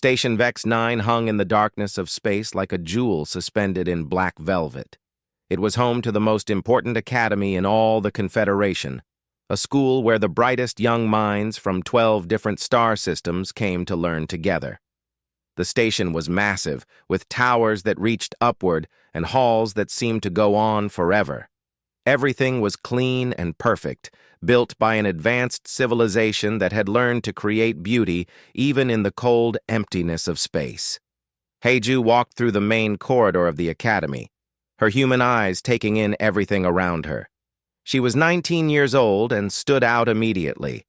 Station Vex 9 hung in the darkness of space like a jewel suspended in black velvet. It was home to the most important academy in all the Confederation, a school where the brightest young minds from 12 different star systems came to learn together. The station was massive, with towers that reached upward and halls that seemed to go on forever. Everything was clean and perfect, built by an advanced civilization that had learned to create beauty even in the cold emptiness of space. Heiju walked through the main corridor of the academy, her human eyes taking in everything around her. She was 19 years old and stood out immediately.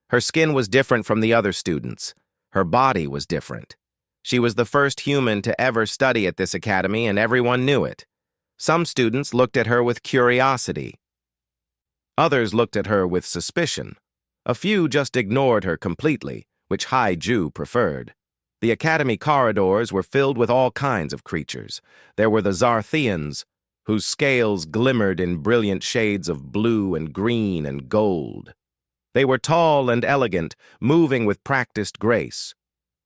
Her skin was different from the other students. Her body was different. She was the first human to ever study at this academy, and everyone knew it. Some students looked at her with curiosity. Others looked at her with suspicion. A few just ignored her completely, which Heiju preferred. The academy corridors were filled with all kinds of creatures. There were the Zarthians, whose scales glimmered in brilliant shades of blue and green and gold. They were tall and elegant, moving with practiced grace.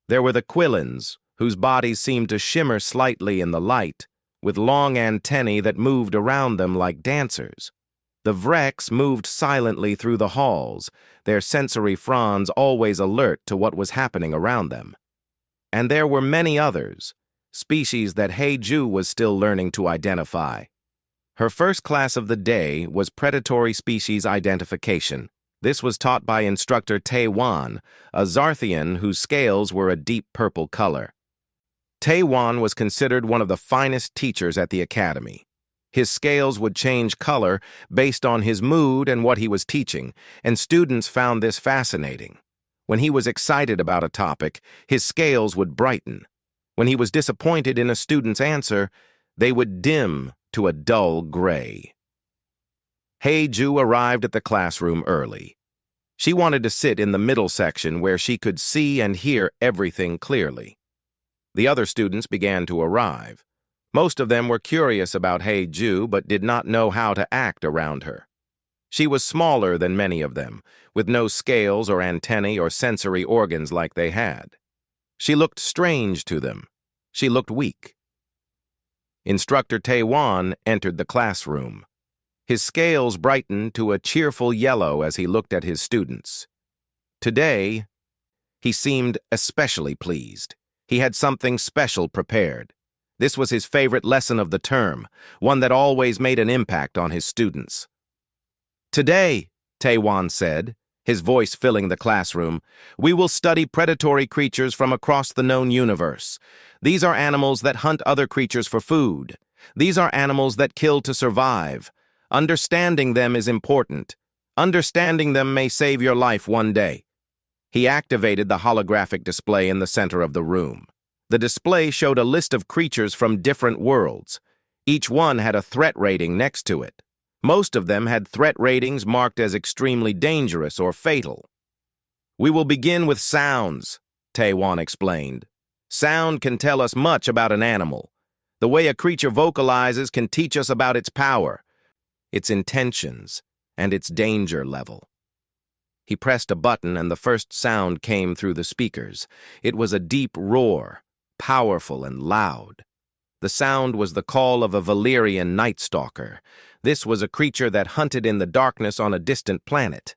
There were the Quillins, whose bodies seemed to shimmer slightly in the light, with long antennae that moved around them like dancers. The Vrex moved silently through the halls, their sensory fronds always alert to what was happening around them. And there were many others, species that Heiju was still learning to identify. Her first class of the day was predatory species identification. This was taught by instructor Taewan, a Zarthian whose scales were a deep purple color. Taewan was considered one of the finest teachers at the academy. His scales would change color based on his mood and what he was teaching, and students found this fascinating. When he was excited about a topic, his scales would brighten. When he was disappointed in a student's answer, they would dim to a dull gray. Heiju arrived at the classroom early. She wanted to sit in the middle section where she could see and hear everything clearly. The other students began to arrive. Most of them were curious about Heiju but did not know how to act around her. She was smaller than many of them, with no scales or antennae or sensory organs like they had. She looked strange to them. She looked weak. Instructor Taewan entered the classroom. His scales brightened to a cheerful yellow as he looked at his students. Today, he seemed especially pleased. He had something special prepared. This was his favorite lesson of the term, one that always made an impact on his students. "Today," Taewan said, his voice filling the classroom, "we will study predatory creatures from across the known universe. These are animals that hunt other creatures for food. These are animals that kill to survive. Understanding them is important. Understanding them may save your life one day." He activated the holographic display in the center of the room. The display showed a list of creatures from different worlds. Each one had a threat rating next to it. Most of them had threat ratings marked as extremely dangerous or fatal. "We will begin with sounds," Taewan explained. "Sound can tell us much about an animal. The way a creature vocalizes can teach us about its power, its intentions, and its danger level." He pressed a button and the first sound came through the speakers. It was a deep roar, powerful and loud. The sound was the call of a Valyrian night stalker. This was a creature that hunted in the darkness on a distant planet.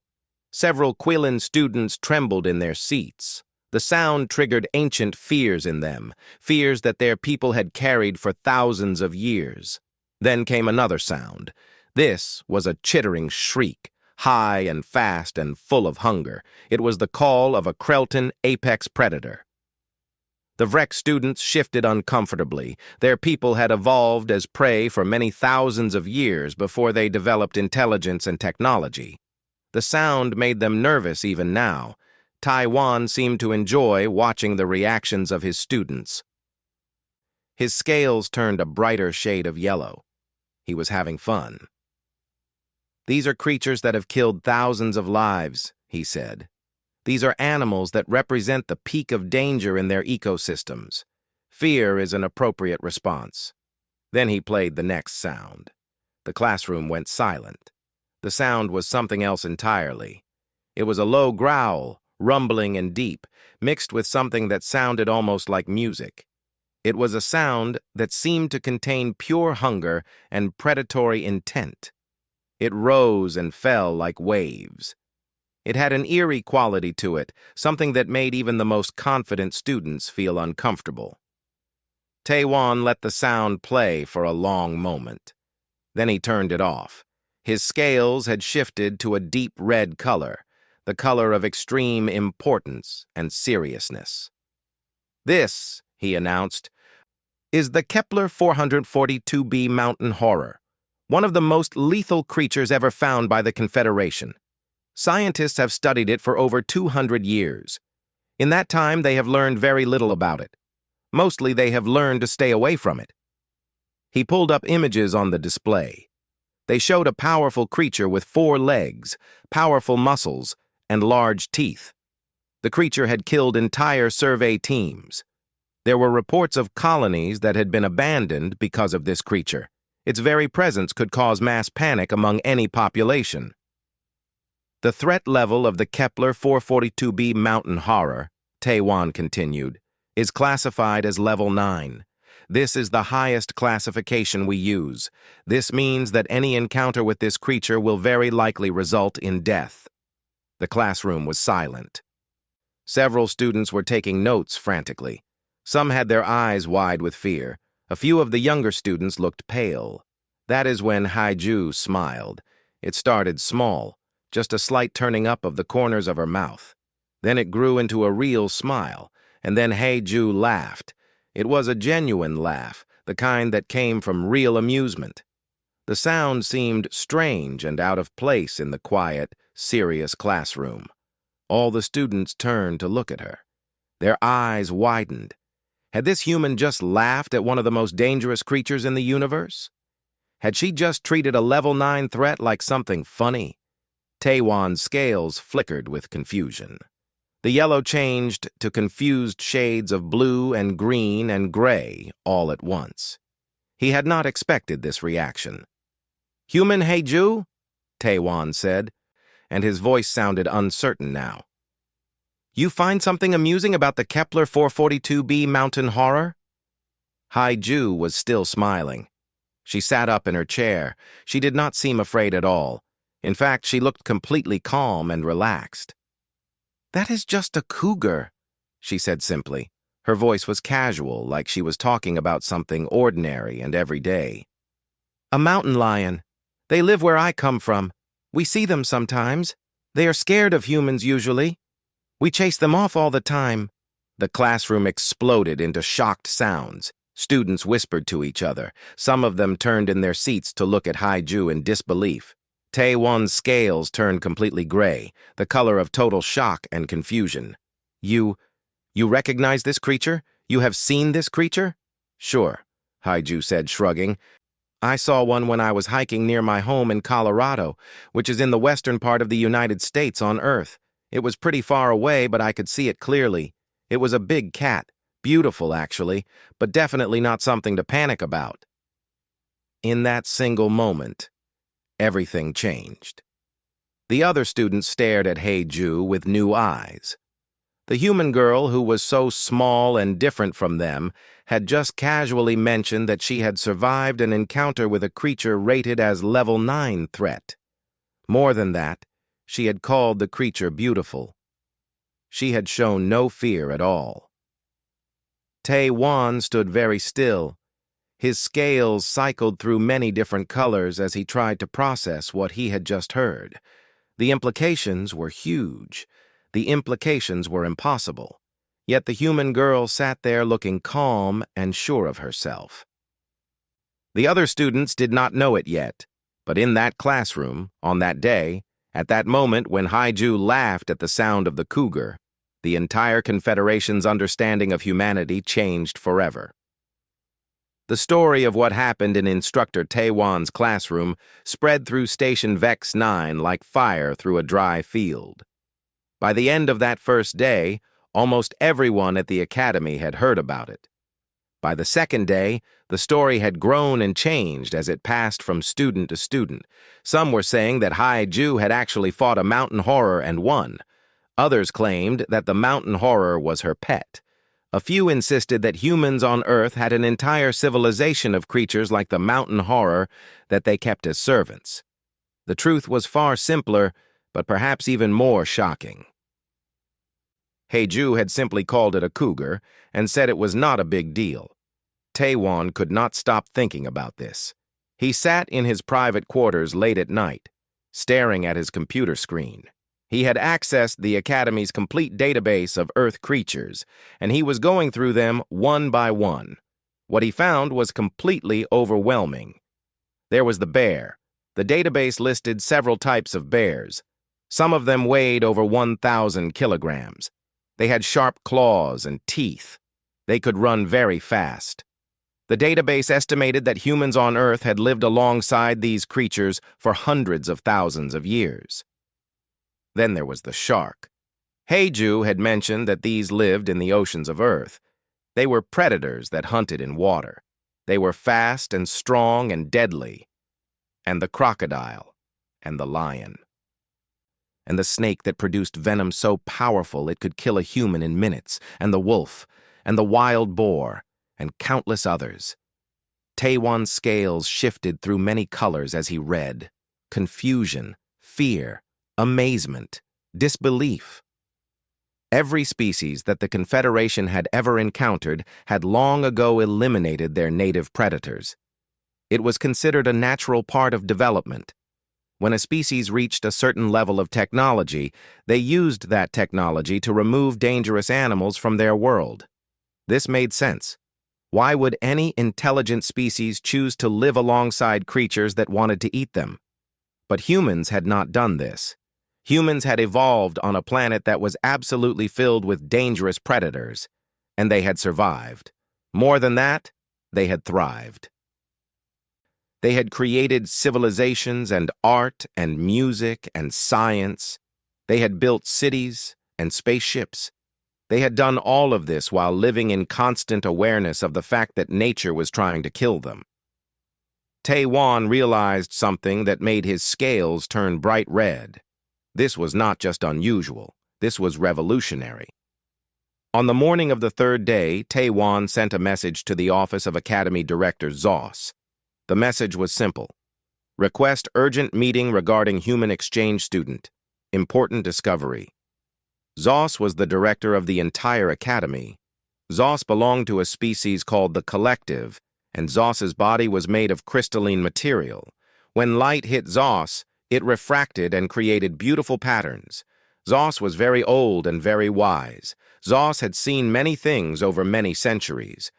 Several Quillin students trembled in their seats. The sound triggered ancient fears in them, fears that their people had carried for thousands of years. Then came another sound. This was a chittering shriek, high and fast and full of hunger. It was the call of a Krelton apex predator. The Vrex students shifted uncomfortably. Their people had evolved as prey for many thousands of years before they developed intelligence and technology. The sound made them nervous even now. Taewan seemed to enjoy watching the reactions of his students. His scales turned a brighter shade of yellow. He was having fun. "These are creatures that have killed thousands of lives," he said. "These are animals that represent the peak of danger in their ecosystems. Fear is an appropriate response." Then he played the next sound. The classroom went silent. The sound was something else entirely. It was a low growl, rumbling and deep, mixed with something that sounded almost like music. It was a sound that seemed to contain pure hunger and predatory intent. It rose and fell like waves. It had an eerie quality to it, something that made even the most confident students feel uncomfortable. Taewon let the sound play for a long moment. Then he turned it off. His scales had shifted to a deep red color, the color of extreme importance and seriousness. "This," he announced, "is the Kepler 442b mountain horror, one of the most lethal creatures ever found by the Confederation. Scientists have studied it for over 200 years. In that time, they have learned very little about it. Mostly, they have learned to stay away from it." He pulled up images on the display. They showed a powerful creature with 4 legs, powerful muscles, and large teeth. The creature had killed entire survey teams. There were reports of colonies that had been abandoned because of this creature. Its very presence could cause mass panic among any population. "The threat level of the Kepler 442b mountain horror," Taewon continued, "is classified as level 9. This is the highest classification we use. This means that any encounter with this creature will very likely result in death." The classroom was silent. Several students were taking notes frantically. Some had their eyes wide with fear. A few of the younger students looked pale. That is when Haiju smiled. It started small, just a slight turning up of the corners of her mouth. Then it grew into a real smile, and then Haiju laughed. It was a genuine laugh, the kind that came from real amusement. The sound seemed strange and out of place in the quiet, serious classroom. All the students turned to look at her. Their eyes widened. Had this human just laughed at one of the most dangerous creatures in the universe? Had she just treated a level 9 threat like something funny? Taewon's scales flickered with confusion. The yellow changed to confused shades of blue and green and gray all at once. He had not expected this reaction. "Human Haiju?" Taewon said, and his voice sounded uncertain now. "You find something amusing about the Kepler 442b mountain horror?" Haiju was still smiling. She sat up in her chair. She did not seem afraid at all. In fact, she looked completely calm and relaxed. "That is just a cougar," she said simply. Her voice was casual, like she was talking about something ordinary and everyday. "A mountain lion. They live where I come from. We see them sometimes. They are scared of humans usually. We chase them off all the time." The classroom exploded into shocked sounds. Students whispered to each other. Some of them turned in their seats to look at Haiju in disbelief. Taewon's scales turned completely gray, the color of total shock and confusion. You recognize this creature? You have seen this creature?" "Sure," Haiju said, shrugging. "I saw one when I was hiking near my home in Colorado, which is in the western part of the United States on Earth. It was pretty far away, but I could see it clearly. It was a big cat, beautiful actually, but definitely not something to panic about." In that single moment, everything changed. The other students stared at Haiju with new eyes. The human girl, who was so small and different from them, had just casually mentioned that she had survived an encounter with a creature rated as level 9 threat. More than that, she had called the creature beautiful. She had shown no fear at all. Taewon stood very still. His scales cycled through many different colors as he tried to process what he had just heard. The implications were huge. The implications were impossible. Yet the human girl sat there looking calm and sure of herself. The other students did not know it yet, but in that classroom, on that day, at that moment when Haiju laughed at the sound of the cougar, the entire Confederation's understanding of humanity changed forever. The story of what happened in Instructor Taewon's classroom spread through Station Vex 9 like fire through a dry field. By the end of that first day, almost everyone at the academy had heard about it. By the second day, the story had grown and changed as it passed from student to student. Some were saying that Haiju had actually fought a mountain horror and won. Others claimed that the mountain horror was her pet. A few insisted that humans on Earth had an entire civilization of creatures like the mountain horror that they kept as servants. The truth was far simpler, but perhaps even more shocking. Heiju had simply called it a cougar and said it was not a big deal. Taewon could not stop thinking about this. He sat in his private quarters late at night, staring at his computer screen. He had accessed the Academy's complete database of Earth creatures, and he was going through them one by one. What he found was completely overwhelming. There was the bear. The database listed several types of bears. Some of them weighed over 1,000 kilograms. They had sharp claws and teeth. They could run very fast. The database estimated that humans on Earth had lived alongside these creatures for hundreds of thousands of years. Then there was the shark. Heiju had mentioned that these lived in the oceans of Earth. They were predators that hunted in water. They were fast and strong and deadly. And the crocodile, and the lion. And the snake that produced venom so powerful it could kill a human in minutes, and the wolf, and the wild boar, and countless others. Taewon's scales shifted through many colors as he read. Confusion, fear, amazement, disbelief. Every species that the Confederation had ever encountered had long ago eliminated their native predators. It was considered a natural part of development. When a species reached a certain level of technology, they used that technology to remove dangerous animals from their world. This made sense. Why would any intelligent species choose to live alongside creatures that wanted to eat them? But humans had not done this. Humans had evolved on a planet that was absolutely filled with dangerous predators, and they had survived. More than that, they had thrived. They had created civilizations and art and music and science. They had built cities and spaceships. They had done all of this while living in constant awareness of the fact that nature was trying to kill them. Taewon realized something that made his scales turn bright red. This was not just unusual. This was revolutionary. On the morning of the third day, Taewon sent a message to the office of Academy Director Zos. The message was simple. Request urgent meeting regarding human exchange student. Important discovery. Zos was the director of the entire academy. Zos belonged to a species called the Collective, and Zos's body was made of crystalline material. When light hit Zos, it refracted and created beautiful patterns. Zos was very old and very wise. Zos had seen many things over many centuries.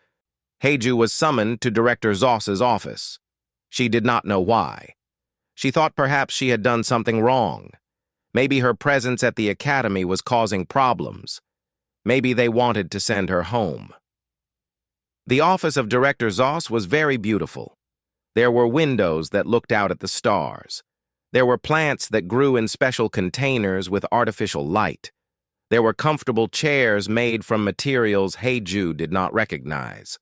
Heiju was summoned to Director Zos's office. She did not know why. She thought perhaps she had done something wrong. Maybe her presence at the academy was causing problems. Maybe they wanted to send her home. The office of Director Zos was very beautiful. There were windows that looked out at the stars. There were plants that grew in special containers with artificial light. There were comfortable chairs made from materials Heiju did not recognize.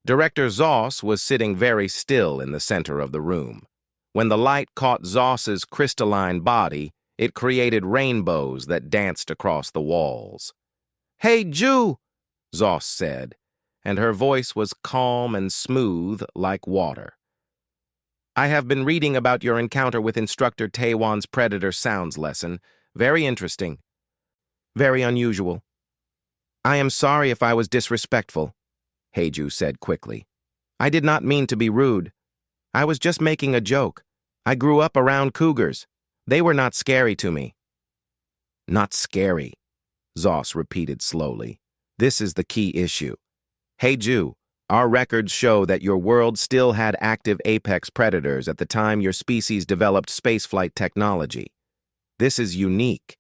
Director Zos was sitting very still in the center of the room. When the light caught Zos's crystalline body, it created rainbows that danced across the walls. "Heiju," Zos said, and her voice was calm and smooth like water. "I have been reading about your encounter with Instructor Taewon's Predator Sounds lesson. Very interesting. Very unusual. I am sorry if I was disrespectful," Heiju said quickly. "I did not mean to be rude. I was just making a joke. I grew up around cougars. They were not scary to me." "Not scary," Zos repeated slowly. "This is the key issue. Heiju, our records show that your world still had active apex predators at the time your species developed spaceflight technology. This is unique.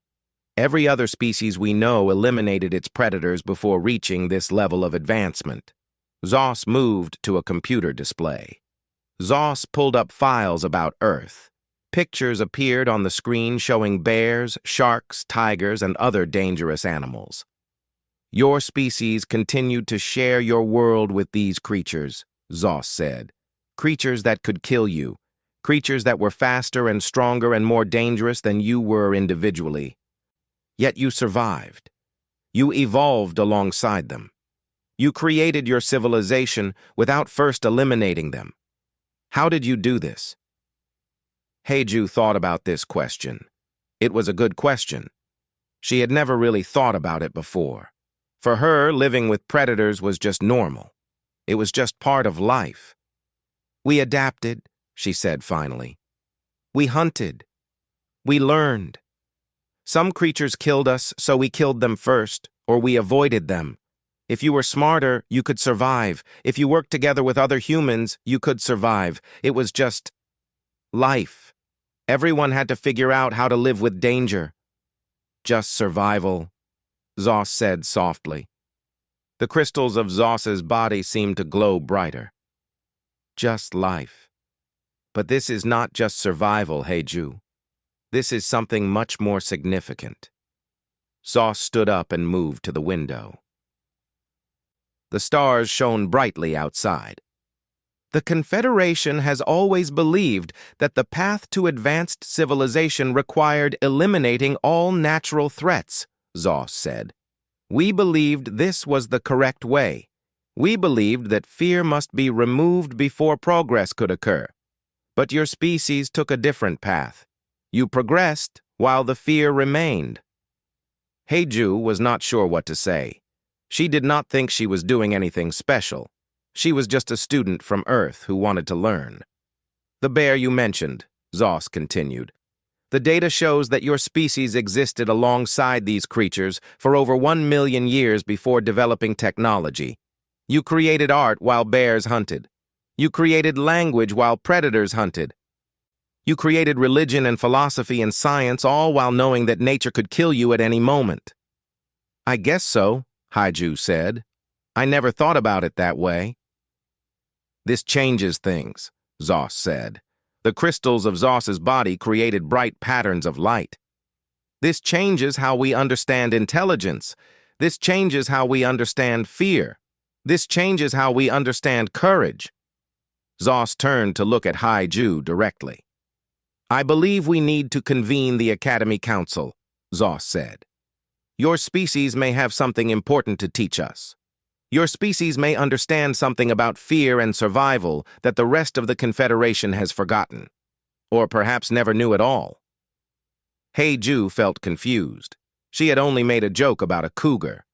Every other species we know eliminated its predators before reaching this level of advancement." Zos moved to a computer display. Zos pulled up files about Earth. Pictures appeared on the screen showing bears, sharks, tigers, and other dangerous animals. "Your species continued to share your world with these creatures," Zos said. "Creatures that could kill you. Creatures that were faster and stronger and more dangerous than you were individually. Yet you survived. You evolved alongside them. You created your civilization without first eliminating them. How did you do this? Heiju thought about this question. It was a good question. She had never really thought about it before. For her, living with predators was just normal. It was just part of life. We adapted, she said finally. We hunted. We learned. Some creatures killed us, so we killed them first, or we avoided them. If you were smarter, you could survive. If you worked together with other humans, you could survive. It was just life. Everyone had to figure out how to live with danger. Just survival, Zos said softly. The crystals of Zos's body seemed to glow brighter. Just life. But this is not just survival, Heiju. This is something much more significant. Zos stood up and moved to the window. The stars shone brightly outside. The Confederation has always believed that the path to advanced civilization required eliminating all natural threats, Zos said. We believed this was the correct way. We believed that fear must be removed before progress could occur. But your species took a different path. You progressed while the fear remained. Heiju was not sure what to say. She did not think she was doing anything special. She was just a student from Earth who wanted to learn. The bear you mentioned, Zos continued. The data shows that your species existed alongside these creatures for over 1 million years before developing technology. You created art while bears hunted. You created language while predators hunted. You created religion and philosophy and science, all while knowing that nature could kill you at any moment. I guess so, Heiju said. I never thought about it that way. This changes things, Zos said. The crystals of Zos's body created bright patterns of light. This changes how we understand intelligence. This changes how we understand fear. This changes how we understand courage. Zos turned to look at Heiju directly. I believe we need to convene the Academy Council, Zos said. Your species may have something important to teach us. Your species may understand something about fear and survival that the rest of the Confederation has forgotten, or perhaps never knew at all. Heiju felt confused. She had only made a joke about a cougar.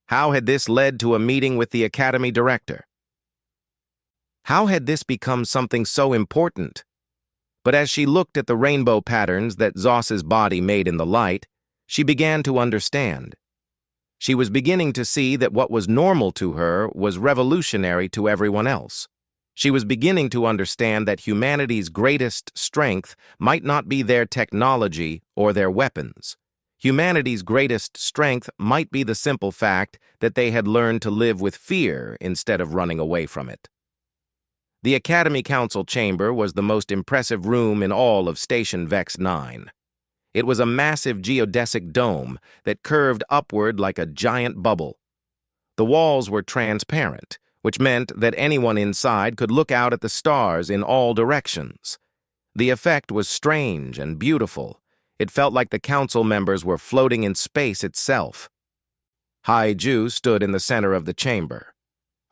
How had this led to a meeting with the Academy Director? How had this become something so important? But as she looked at the rainbow patterns that Zos's body made in the light, she began to understand. She was beginning to see that what was normal to her was revolutionary to everyone else. She was beginning to understand that humanity's greatest strength might not be their technology or their weapons. Humanity's greatest strength might be the simple fact that they had learned to live with fear instead of running away from it. The Academy Council chamber was the most impressive room in all of Station Vex 9. It was a massive geodesic dome that curved upward like a giant bubble. The walls were transparent, which meant that anyone inside could look out at the stars in all directions. The effect was strange and beautiful. It felt like the council members were floating in space itself. Heiju stood in the center of the chamber.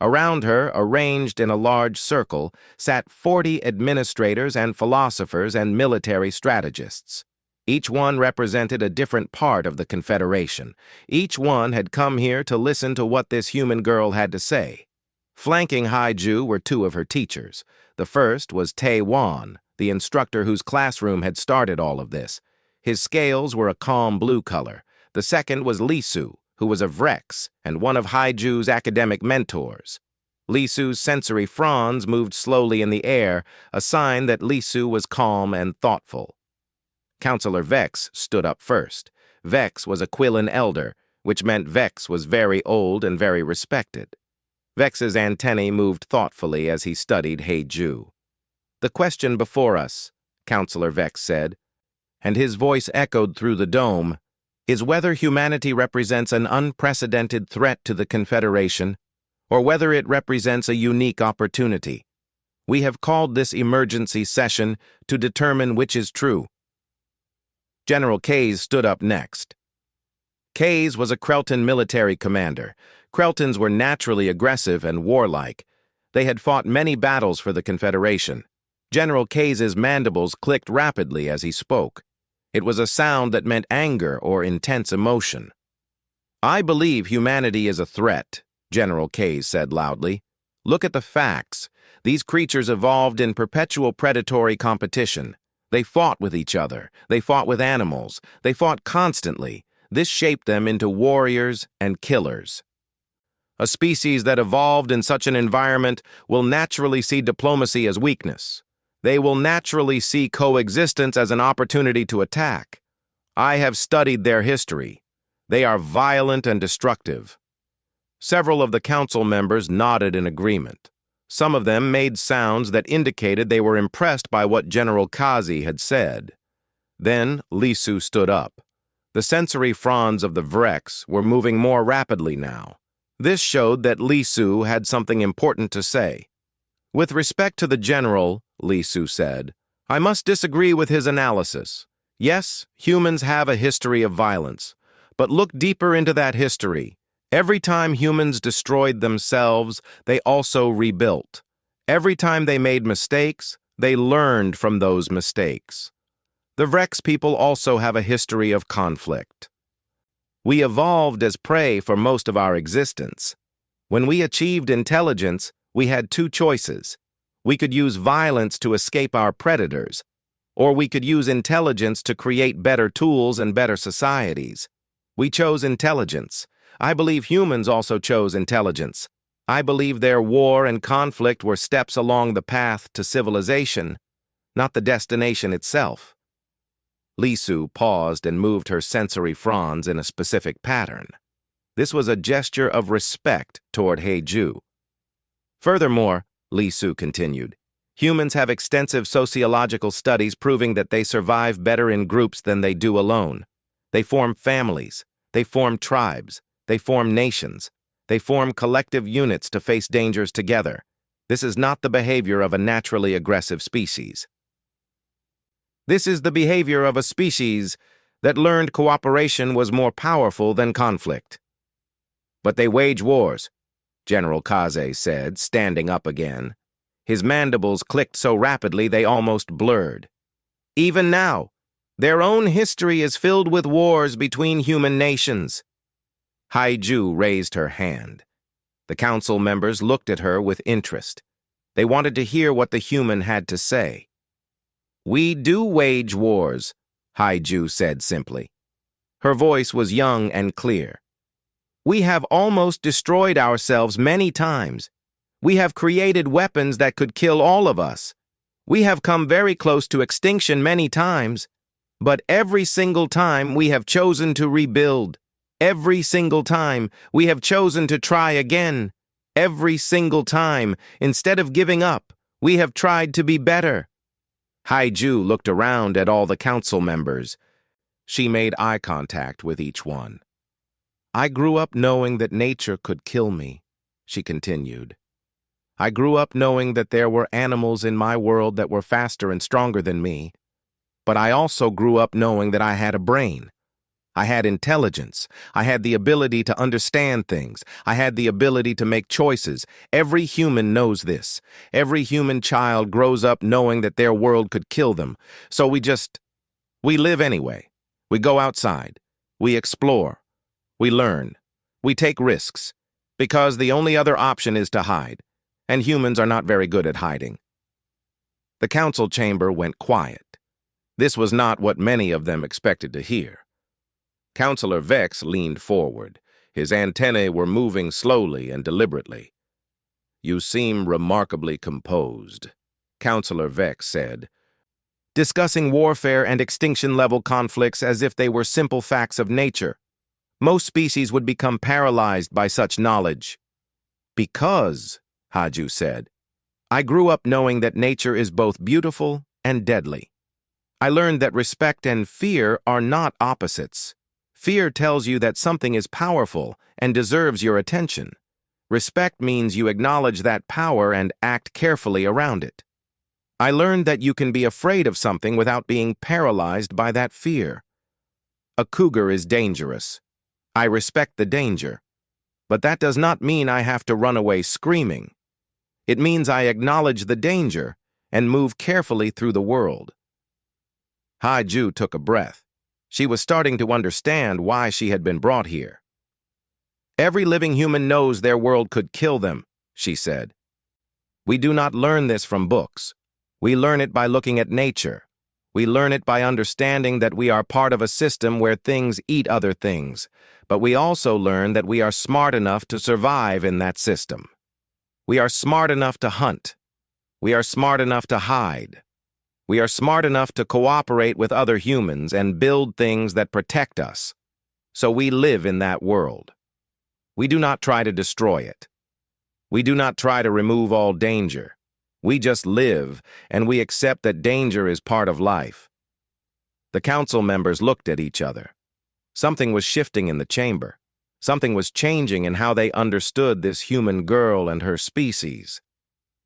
Around her, arranged in a large circle, sat 40 administrators and philosophers and military strategists. Each one represented a different part of the Confederation. Each one had come here to listen to what this human girl had to say. Flanking Heiju were 2 of her teachers. The first was Tae Wan, the instructor whose classroom had started all of this. His scales were a calm blue color. The second was Lisu, who was a Vrex and one of Haiju's academic mentors. Lisu's sensory fronds moved slowly in the air, a sign that Lisu was calm and thoughtful. Counselor Vex stood up first. Vex was a Quillen elder, which meant Vex was very old and very respected. Vex's antennae moved thoughtfully as he studied Heiju. The question before us, Counselor Vex said, and his voice echoed through the dome, is whether humanity represents an unprecedented threat to the Confederation, or whether it represents a unique opportunity. We have called this emergency session to determine which is true. General Kayes stood up next. Kays was a Krelton military commander. Kreltons were naturally aggressive and warlike. They had fought many battles for the Confederation. General Kays's mandibles clicked rapidly as he spoke. It was a sound that meant anger or intense emotion. "I believe humanity is a threat," General Kays said loudly. "Look at the facts. These creatures evolved in perpetual predatory competition. They fought with each other. They fought with animals. They fought constantly. This shaped them into warriors and killers. A species that evolved in such an environment will naturally see diplomacy as weakness. They will naturally see coexistence as an opportunity to attack. I have studied their history. They are violent and destructive." Several of the council members nodded in agreement. Some of them made sounds that indicated they were impressed by what General Kazi had said. Then Lisu stood up. The sensory fronds of the Vrex were moving more rapidly now. This showed that Lisu had something important to say. "With respect to the general," Lisu said, "I must disagree with his analysis. Yes, humans have a history of violence, but look deeper into that history. Every time humans destroyed themselves, they also rebuilt. Every time they made mistakes, they learned from those mistakes. The Vrex people also have a history of conflict. We evolved as prey for most of our existence. When we achieved intelligence, we had two choices. We could use violence to escape our predators, or we could use intelligence to create better tools and better societies. We chose intelligence. I believe humans also chose intelligence. I believe their war and conflict were steps along the path to civilization, not the destination itself." Lisu paused and moved her sensory fronds in a specific pattern. This was a gesture of respect toward Heiju. "Furthermore," Lisu continued, "humans have extensive sociological studies proving that they survive better in groups than they do alone. They form families. They form tribes. They form nations. They form collective units to face dangers together. This is not the behavior of a naturally aggressive species. This is the behavior of a species that learned cooperation was more powerful than conflict." "But they wage wars," General Kaze said, standing up again. His mandibles clicked so rapidly they almost blurred. "Even now, their own history is filled with wars between human nations." Haiju raised her hand. The council members looked at her with interest. They wanted to hear what the human had to say. "We do wage wars," Haiju said simply. Her voice was young and clear. "We have almost destroyed ourselves many times. We have created weapons that could kill all of us. We have come very close to extinction many times, but every single time we have chosen to rebuild. Every single time, we have chosen to try again. Every single time, instead of giving up, we have tried to be better." Haiju looked around at all the council members. She made eye contact with each one. "I grew up knowing that nature could kill me," she continued. "I grew up knowing that there were animals in my world that were faster and stronger than me. But I also grew up knowing that I had a brain. I had intelligence. I had the ability to understand things. I had the ability to make choices. Every human knows this. Every human child grows up knowing that their world could kill them. So we live anyway. We go outside. We explore. We learn. We take risks. Because the only other option is to hide. And humans are not very good at hiding." The council chamber went quiet. This was not what many of them expected to hear. Councillor Vex leaned forward. His antennae were moving slowly and deliberately. "You seem remarkably composed," Councillor Vex said, "discussing warfare and extinction-level conflicts as if they were simple facts of nature. Most species would become paralyzed by such knowledge." "Because," Haiju said, "I grew up knowing that nature is both beautiful and deadly. I learned that respect and fear are not opposites. Fear tells you that something is powerful and deserves your attention. Respect means you acknowledge that power and act carefully around it. I learned that you can be afraid of something without being paralyzed by that fear. A cougar is dangerous. I respect the danger, but that does not mean I have to run away screaming. It means I acknowledge the danger and move carefully through the world. Haiju took a breath. She was starting to understand why she had been brought here. Every living human knows their world could kill them, she said. We do not learn this from books. We learn it by looking at nature. We learn it by understanding that we are part of a system where things eat other things, but we also learn that we are smart enough to survive in that system. We are smart enough to hunt. We are smart enough to hide. We are smart enough to cooperate with other humans and build things that protect us. So we live in that world. We do not try to destroy it. We do not try to remove all danger. We just live, and we accept that danger is part of life. The council members looked at each other. Something was shifting in the chamber. Something was changing in how they understood this human girl and her species.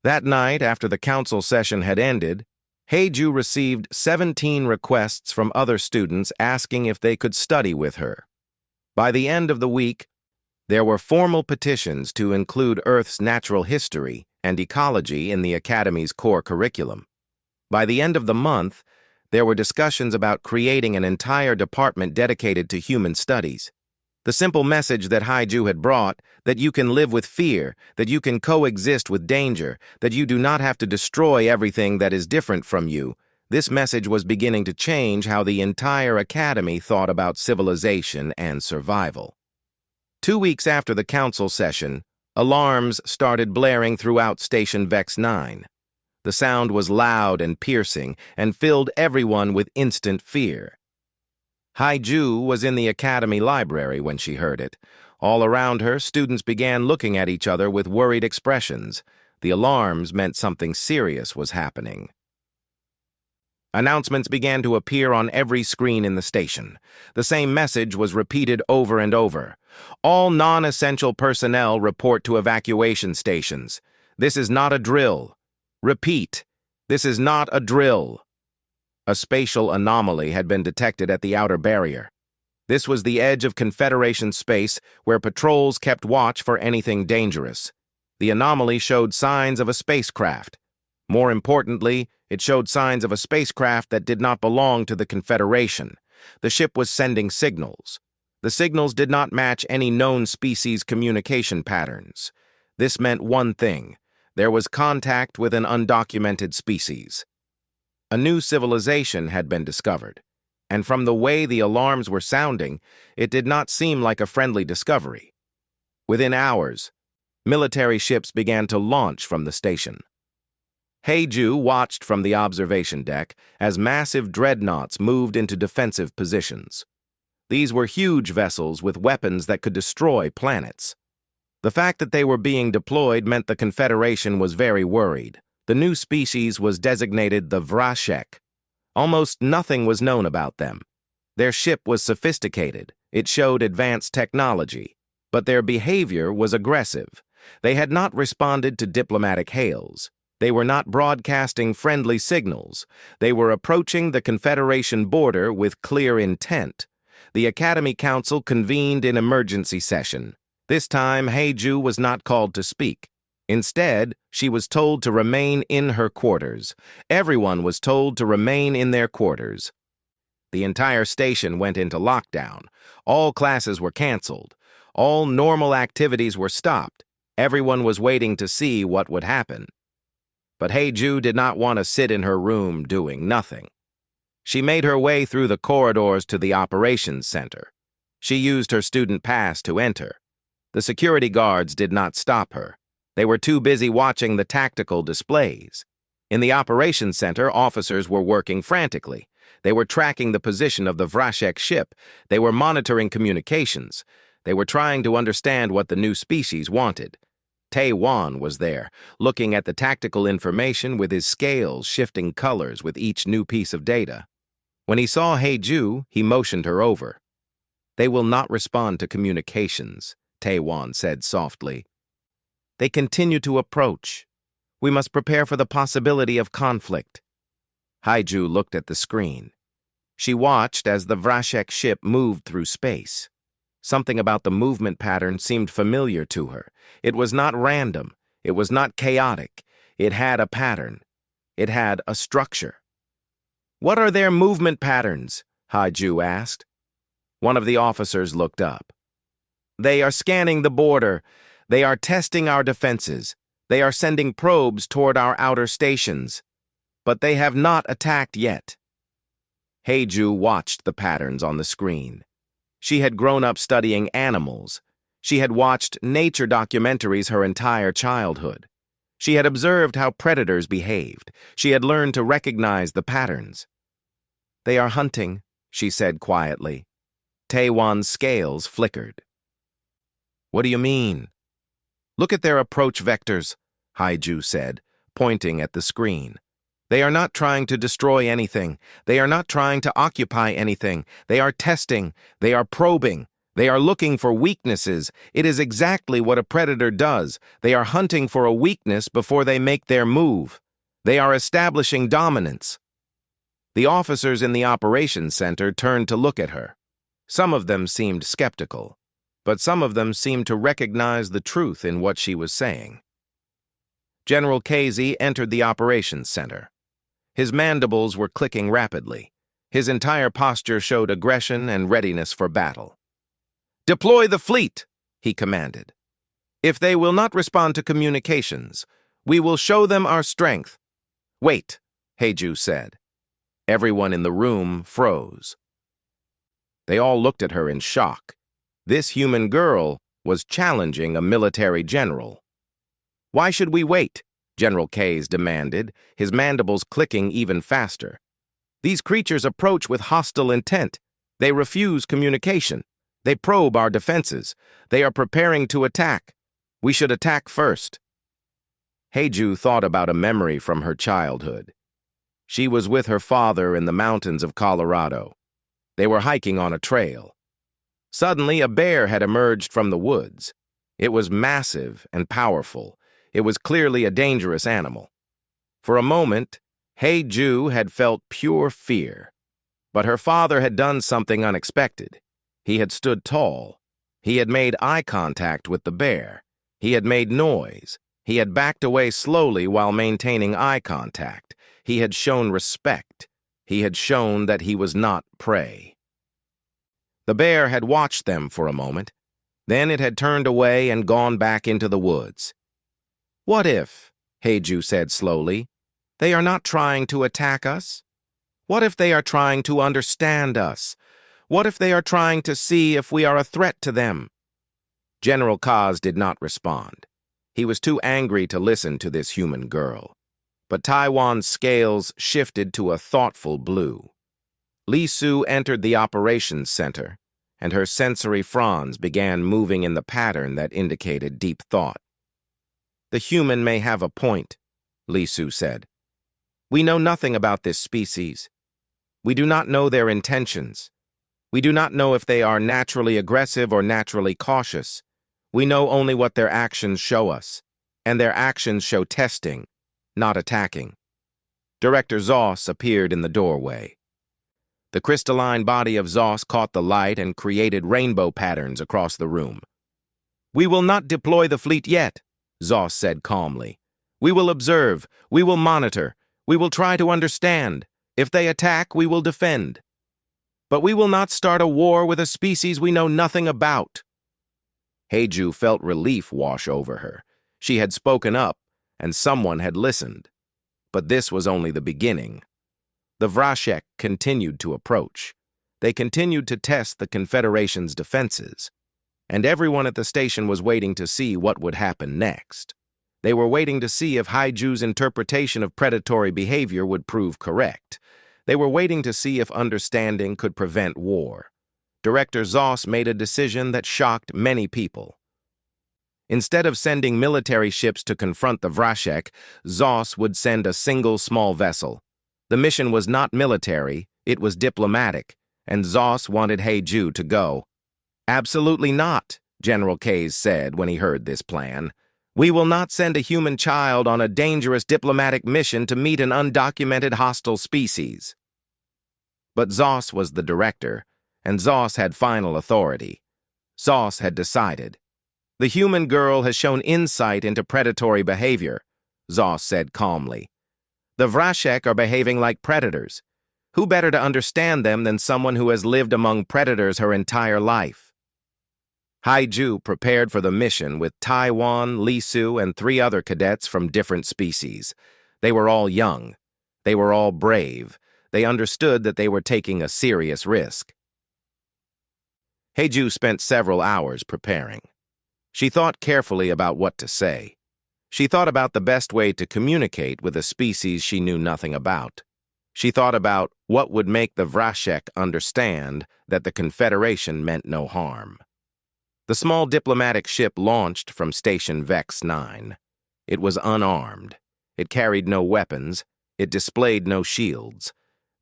That night, after the council session had ended, Haiju received 17 requests from other students asking if they could study with her. By the end of the week, there were formal petitions to include Earth's natural history and ecology in the Academy's core curriculum. By the end of the month, there were discussions about creating an entire department dedicated to human studies. The simple message that Haiju had brought, that you can live with fear, that you can coexist with danger, that you do not have to destroy everything that is different from you, this message was beginning to change how the entire academy thought about civilization and survival. 2 weeks after the council session, alarms started blaring throughout Station Vex 9. The sound was loud and piercing and filled everyone with instant fear. Haiju was in the academy library when she heard it. All around her, students began looking at each other with worried expressions. The alarms meant something serious was happening. Announcements began to appear on every screen in the station. The same message was repeated over and over. All non-essential personnel report to evacuation stations. This is not a drill. Repeat, this is not a drill. A spatial anomaly had been detected at the outer barrier. This was the edge of Confederation space where patrols kept watch for anything dangerous. The anomaly showed signs of a spacecraft. More importantly, it showed signs of a spacecraft that did not belong to the Confederation. The ship was sending signals. The signals did not match any known species communication patterns. This meant one thing: there was contact with an undocumented species. A new civilization had been discovered, and from the way the alarms were sounding, it did not seem like a friendly discovery. Within hours, military ships began to launch from the station. Haiju watched from the observation deck as massive dreadnoughts moved into defensive positions. These were huge vessels with weapons that could destroy planets. The fact that they were being deployed meant the Confederation was very worried. The new species was designated the Vrashek. Almost nothing was known about them. Their ship was sophisticated. It showed advanced technology. But their behavior was aggressive. They had not responded to diplomatic hails. They were not broadcasting friendly signals. They were approaching the Confederation border with clear intent. The Academy Council convened in emergency session. This time, Haiju was not called to speak. Instead, she was told to remain in her quarters. Everyone was told to remain in their quarters. The entire station went into lockdown. All classes were canceled. All normal activities were stopped. Everyone was waiting to see what would happen. But Haiju did not want to sit in her room doing nothing. She made her way through the corridors to the operations center. She used her student pass to enter. The security guards did not stop her. They were too busy watching the tactical displays. In the operations center, officers were working frantically. They were tracking the position of the Vrashek ship. They were monitoring communications. They were trying to understand what the new species wanted. Tae-Wan was there, looking at the tactical information with his scales shifting colors with each new piece of data. When he saw Haiju, he motioned her over. "They will not respond to communications," Tae-Wan said softly. "They continue to approach. We must prepare for the possibility of conflict." Haiju looked at the screen. She watched as the Vrashek ship moved through space. Something about the movement pattern seemed familiar to her. It was not random. It was not chaotic. It had a pattern. It had a structure. "What are their movement patterns?" Haiju asked. One of the officers looked up. "They are scanning the border. They are testing our defenses. They are sending probes toward our outer stations. But they have not attacked yet." Haiju watched the patterns on the screen. She had grown up studying animals. She had watched nature documentaries her entire childhood. She had observed how predators behaved. She had learned to recognize the patterns. "They are hunting," she said quietly. Taewan's scales flickered. "What do you mean?" "Look at their approach vectors," Haiju said, pointing at the screen. "They are not trying to destroy anything. They are not trying to occupy anything. They are testing. They are probing. They are looking for weaknesses. It is exactly what a predator does. They are hunting for a weakness before they make their move. They are establishing dominance." The officers in the operations center turned to look at her. Some of them seemed skeptical, but some of them seemed to recognize the truth in what she was saying. General Casey entered the operations center. His mandibles were clicking rapidly. His entire posture showed aggression and readiness for battle. "Deploy the fleet," he commanded. "If they will not respond to communications, we will show them our strength." "Wait," Haiju said. Everyone in the room froze. They all looked at her in shock. This human girl was challenging a military general. "Why should we wait?" General Kayes demanded, his mandibles clicking even faster. "These creatures approach with hostile intent. They refuse communication. They probe our defenses. They are preparing to attack. We should attack first." Haiju thought about a memory from her childhood. She was with her father in the mountains of Colorado. They were hiking on a trail. Suddenly, a bear had emerged from the woods. It was massive and powerful. It was clearly a dangerous animal. For a moment, Haiju had felt pure fear. But her father had done something unexpected. He had stood tall. He had made eye contact with the bear. He had made noise. He had backed away slowly while maintaining eye contact. He had shown respect. He had shown that he was not prey. The bear had watched them for a moment. Then it had turned away and gone back into the woods. "What if," Haiju said slowly, "they are not trying to attack us? What if they are trying to understand us? What if they are trying to see if we are a threat to them?" General Kaz did not respond. He was too angry to listen to this human girl. But Taiwan's scales shifted to a thoughtful blue. Li Su entered the operations center, and her sensory fronds began moving in the pattern that indicated deep thought. "The human may have a point," Li Su said. "We know nothing about this species. We do not know their intentions. We do not know if they are naturally aggressive or naturally cautious. We know only what their actions show us, and their actions show testing, not attacking." Director Zoss appeared in the doorway. The crystalline body of Zoss caught the light and created rainbow patterns across the room. "We will not deploy the fleet yet," Zoss said calmly. "We will observe. We will monitor. We will try to understand. If they attack, we will defend. But we will not start a war with a species we know nothing about." Haiju felt relief wash over her. She had spoken up, and someone had listened. But this was only the beginning. The Vrashek continued to approach. They continued to test the Confederation's defenses. And everyone at the station was waiting to see what would happen next. They were waiting to see if Haiju's interpretation of predatory behavior would prove correct. They were waiting to see if understanding could prevent war. Director Zoss made a decision that shocked many people. Instead of sending military ships to confront the Vrashek, Zoss would send a single small vessel. The mission was not military, it was diplomatic, and Zoss wanted Haiju to go. "Absolutely not," General Kayes said when he heard this plan. "We will not send a human child on a dangerous diplomatic mission to meet an undocumented hostile species." But Zoss was the director, and Zoss had final authority. Zos had decided. The human girl has shown insight into predatory behavior, Zos said calmly. The Vrashek are behaving like predators. Who better to understand them than someone who has lived among predators her entire life? Haiju prepared for the mission with Taiwan, Lisu, and 3 other cadets from different species. They were all young. They were all brave. They understood that they were taking a serious risk. Haiju spent several hours preparing. She thought carefully about what to say. She thought about the best way to communicate with a species she knew nothing about. She thought about what would make the Vrashek understand that the Confederation meant no harm. The small diplomatic ship launched from Station Vex 9. It was unarmed. It carried no weapons. It displayed no shields.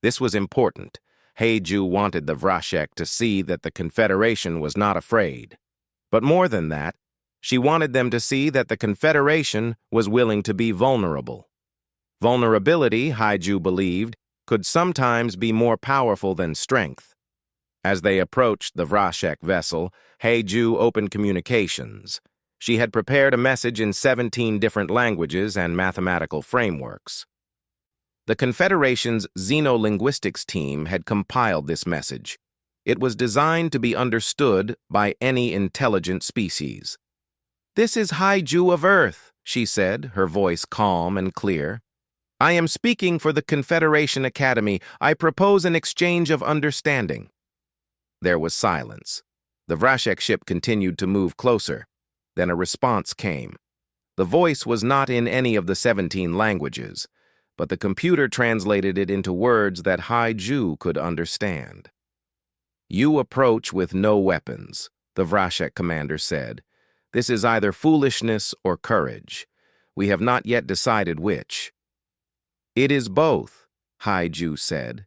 This was important. Haiju wanted the Vrashek to see that the Confederation was not afraid. But more than that, she wanted them to see that the Confederation was willing to be vulnerable. Vulnerability, Haiju believed, could sometimes be more powerful than strength. As they approached the Vrashek vessel, Haiju opened communications. She had prepared a message in 17 different languages and mathematical frameworks. The Confederation's xenolinguistics team had compiled this message. It was designed to be understood by any intelligent species. "This is Haiju of Earth," she said, her voice calm and clear. "I am speaking for the Confederation Academy. I propose an exchange of understanding." There was silence. The Vrashek ship continued to move closer. Then a response came. The voice was not in any of the 17 languages, but the computer translated it into words that Haiju could understand. "You approach with no weapons," the Vrashek commander said. "This is either foolishness or courage. We have not yet decided which." "It is both," Haiju said.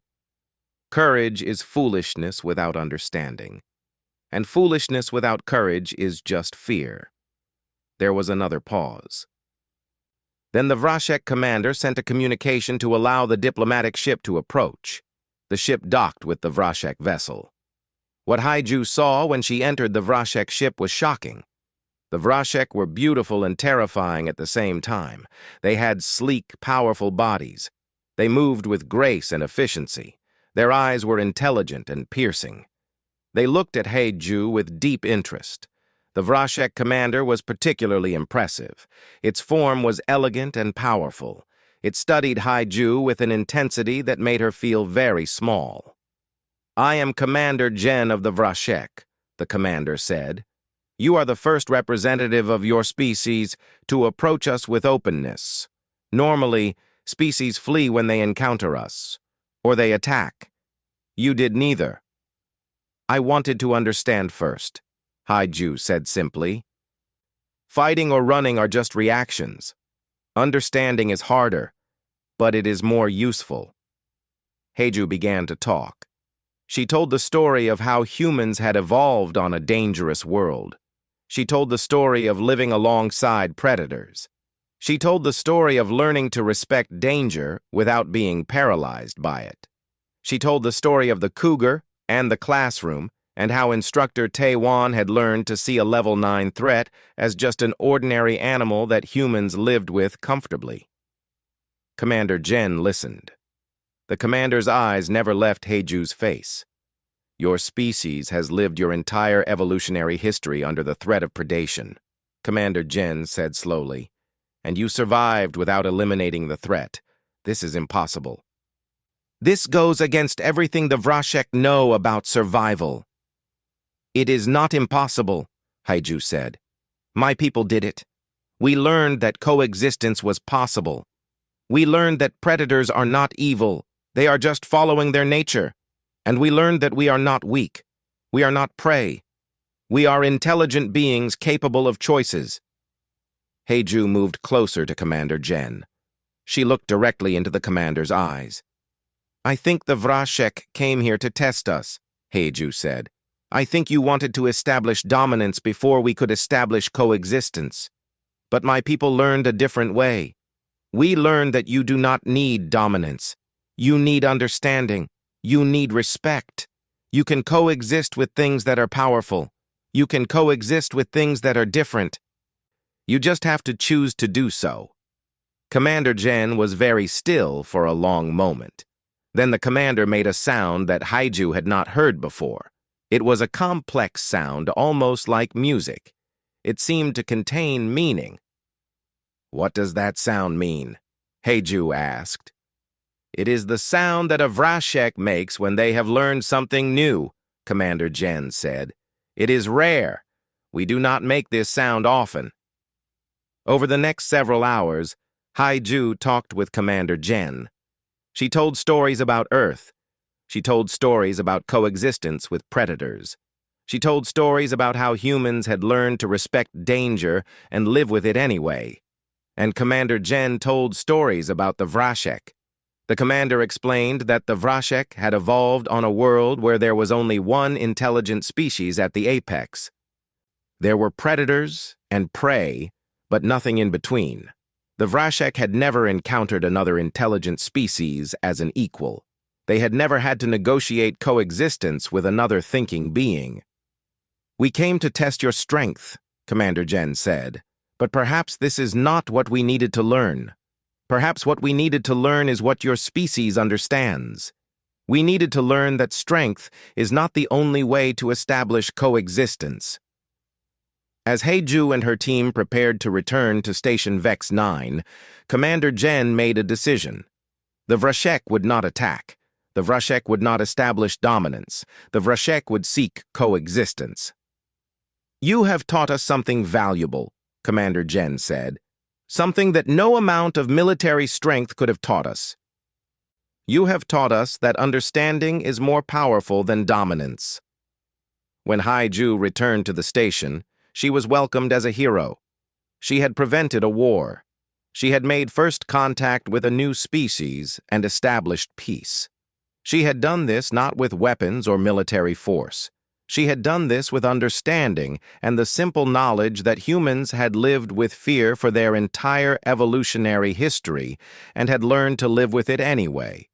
"Courage is foolishness without understanding, and foolishness without courage is just fear." There was another pause. Then the Vrashek commander sent a communication to allow the diplomatic ship to approach. The ship docked with the Vrashek vessel. What Haiju saw when she entered the Vrashek ship was shocking. The Vrashek were beautiful and terrifying at the same time. They had sleek, powerful bodies. They moved with grace and efficiency. Their eyes were intelligent and piercing. They looked at Haiju with deep interest. The Vrashek commander was particularly impressive. Its form was elegant and powerful. It studied Haiju with an intensity that made her feel very small. "I am Commander Jen of the Vrashek," the commander said. "You are the first representative of your species to approach us with openness. Normally, species flee when they encounter us, or they attack. You did neither." "I wanted to understand first," Haiju said simply. "Fighting or running are just reactions. Understanding is harder, but it is more useful." Haiju began to talk. She told the story of how humans had evolved on a dangerous world. She told the story of living alongside predators. She told the story of learning to respect danger without being paralyzed by it. She told the story of the Cougar and the classroom, and how instructor Taiwan had learned to see a level 9 threat as just an ordinary animal that humans lived with comfortably. Commander Jen listened. The commander's eyes never left Haiju's face. "Your species has lived your entire evolutionary history under the threat of predation," Commander Jen said slowly. "And you survived without eliminating the threat. This is impossible." "This goes against everything the Vrashek know about survival." "It is not impossible," Haiju said. "My people did it. We learned that coexistence was possible. We learned that predators are not evil. They are just following their nature. And we learned that we are not weak. We are not prey. We are intelligent beings capable of choices." Haiju moved closer to Commander Jen. She looked directly into the commander's eyes. "I think the Vrashek came here to test us," Haiju said. "I think you wanted to establish dominance before we could establish coexistence. But my people learned a different way. We learned that you do not need dominance. You need understanding. You need respect. You can coexist with things that are powerful. You can coexist with things that are different. You just have to choose to do so. Commander Jen was very still for a long moment. Then the commander made a sound that Haiju had not heard before. It was a complex sound, almost like music. It seemed to contain meaning. "What does that sound mean?" Haiju asked. "It is the sound that a Vrashek makes when they have learned something new," Commander Jen said. "It is rare. We do not make this sound often." Over the next several hours, Haiju talked with Commander Jen. She told stories about Earth. She told stories about coexistence with predators. She told stories about how humans had learned to respect danger and live with it anyway. And Commander Jen told stories about the Vrashek. The commander explained that the Vrashek had evolved on a world where there was only one intelligent species at the apex. There were predators and prey, but nothing in between. The Vrashek had never encountered another intelligent species as an equal. They had never had to negotiate coexistence with another thinking being. "We came to test your strength," Commander Jen said, "but perhaps this is not what we needed to learn. Perhaps what we needed to learn is what your species understands. We needed to learn that strength is not the only way to establish coexistence." As Haiju and her team prepared to return to Station Vex 9, Commander Jen made a decision. The Vrashek would not attack. The Vrashek would not establish dominance. The Vrashek would seek coexistence. "You have taught us something valuable," Commander Jen said. "Something that no amount of military strength could have taught us. You have taught us that understanding is more powerful than dominance." When Haiju returned to the station, she was welcomed as a hero. She had prevented a war. She had made first contact with a new species and established peace. She had done this not with weapons or military force. She had done this with understanding and the simple knowledge that humans had lived with fear for their entire evolutionary history and had learned to live with it anyway.